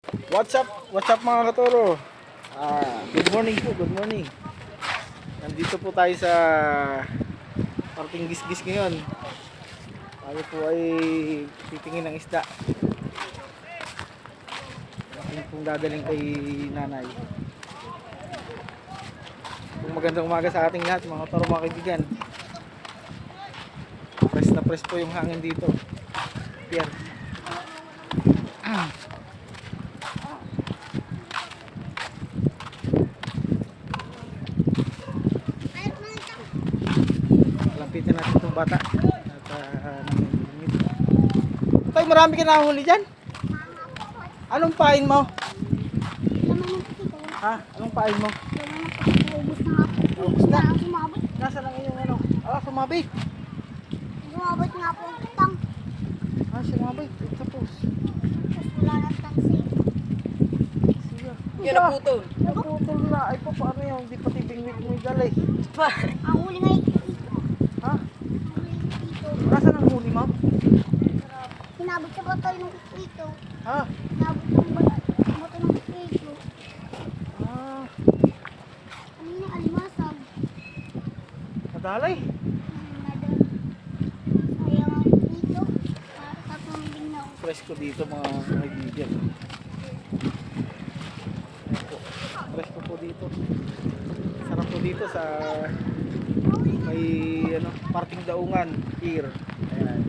What's up? What's up mga katoro? Good morning po, good morning. Nandito po tayo sa parting gisgis ngayon. Tayo po ay titingin ng isda. Ano pong dadaling kay nanay. Kung magandang umaga sa ating lahat mga katoro, mga kaibigan. Press na press po yung hangin dito. Pierre. Lapitin natin itong bata at Tay, marami ka nahuli dyan? Anong pain mo? Ha? Anong pain mo? Ubus na. Nasa lang yung ano? Sumabit. Sumabit nga po ang tang. Sumabit. Tapos. Wala na tangsi. Sige. Yan na putol. Naputol na. Ay pa, paano yun? Hindi pati bingwit mo yung dalay. Ang huli nga ito. Ha? Nasaan ang huli mo? Hinabot sa botol ng ito. Ha? Hinabot ng botol ng ito. Ano yung alimasag? Nadalay. Sayang dito. Para sa tumbing na. Presko dito mga kaibigan. Presko po dito. Sarap po dito sa may parting daungan, pier. Ayan.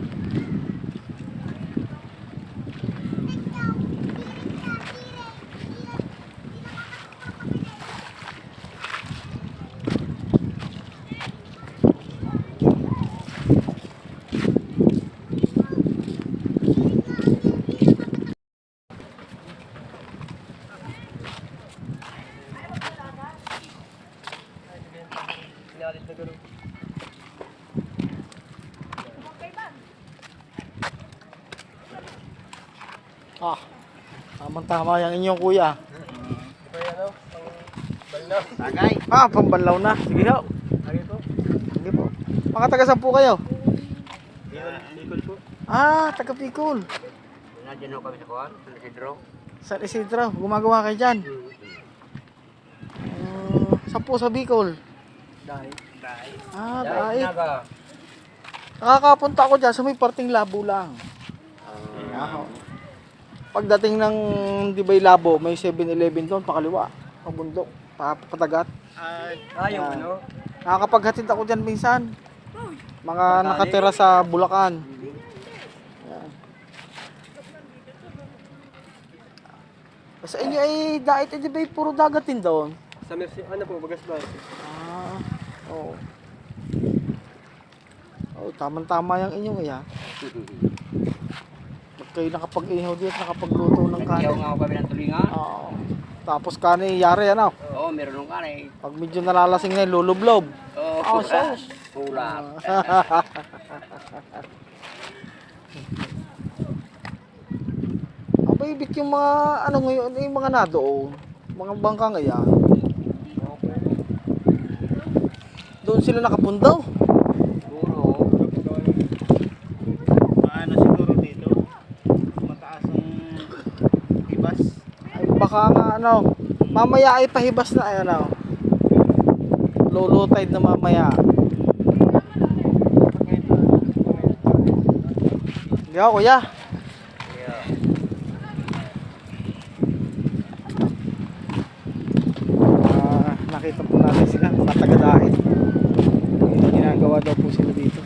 Tama-tama yung inyong kuya. Tagay. Pambanlaw na. Sige ho. Sige po. Mga taga saan po kayo? Bicol po. Taga Bicol. Nandiyan ho kami sa Kuwan, San Isidro. San Isidro. Gumagawa kayo dyan. Saan po sa Bicol? Dahil. Dahil. Nakakapunta ako dyan sa may parting Labo lang. Pagdating ng Dibay Labo, may 7-Eleven doon, pakaliwa, pabundok, patagat. Yung ano? Nakakapaghatid ako dyan minsan. Mga nakatira sa Bulacan. Yan. Sa inyo ay dait, di ba puro dagat din doon? Sa Mercy, ano po, Bagasbay? Oo. Tama-tama yung inyong iya. Kayo nakapag-ihaw dito, nakapagluto ng kanin. Nagkiyaw nga ako kami ng tulingan. Oo. Tapos kanin, yari ano? Oo, meron ng kanin. Pag medyo nalalasing na, lulublob. Oo, Sauce. Ulap. Ibig yung mga, ngayon, yung mga nadoon, mga bangka ngayon. Doon sila nakapundaw. Baka nga mamaya ay pahibas na low tide na mamaya. Gaw kuya. Nakita po natin sila mga taga-dahit. Ginagawa daw po sila dito.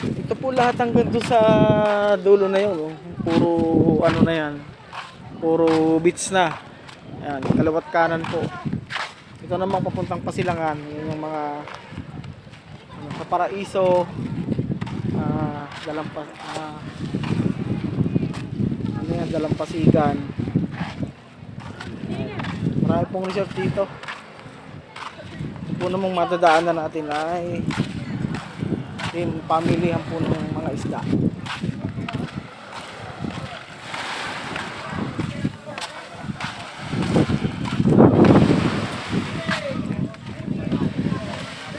Ito po lahat hanggang doon sa dulo na yun. Puro na yan, puro beach na. Yan, kalawat kanan po. Ito namang papuntang Pasilangan, yun yung mga sa Paraiso, Dalampasigan. Marami pong resort dito. Ito po namang madadaanan natin ay yung pamilihan po ng mga isda.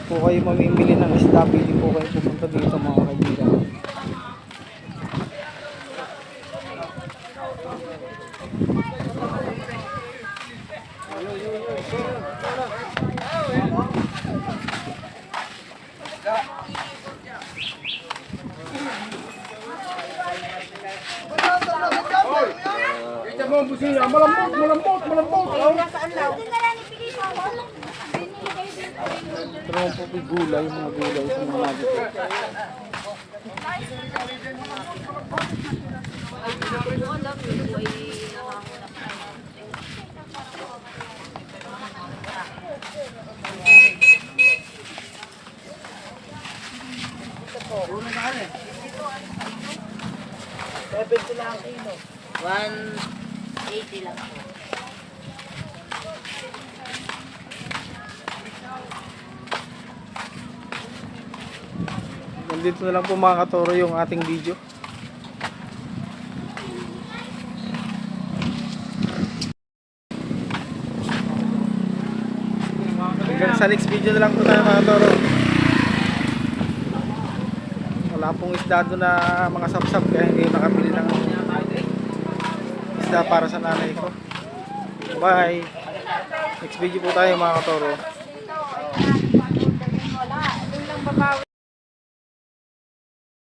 Po kayo mamimili ng isda, pili po kayo pupunta dito mga kaibigan. Ito mo ang busina. Malambot, malambot, malambot. Hindi na lang ipigay mo ako. Binili kayo dito. Ito naman po yung gulay, yung mga gulay sa mga nugget. $180 lang po. Nandito na lang po mga katoro yung ating video. Hanggang sa next video na lang po tayo mga katoro. Wala pong isda doon na mga sapsap kaya hindi nakabili ng isda para sa nanay ko. Bye! Next video po tayo mga katoro. Wala. Doon lang babawi.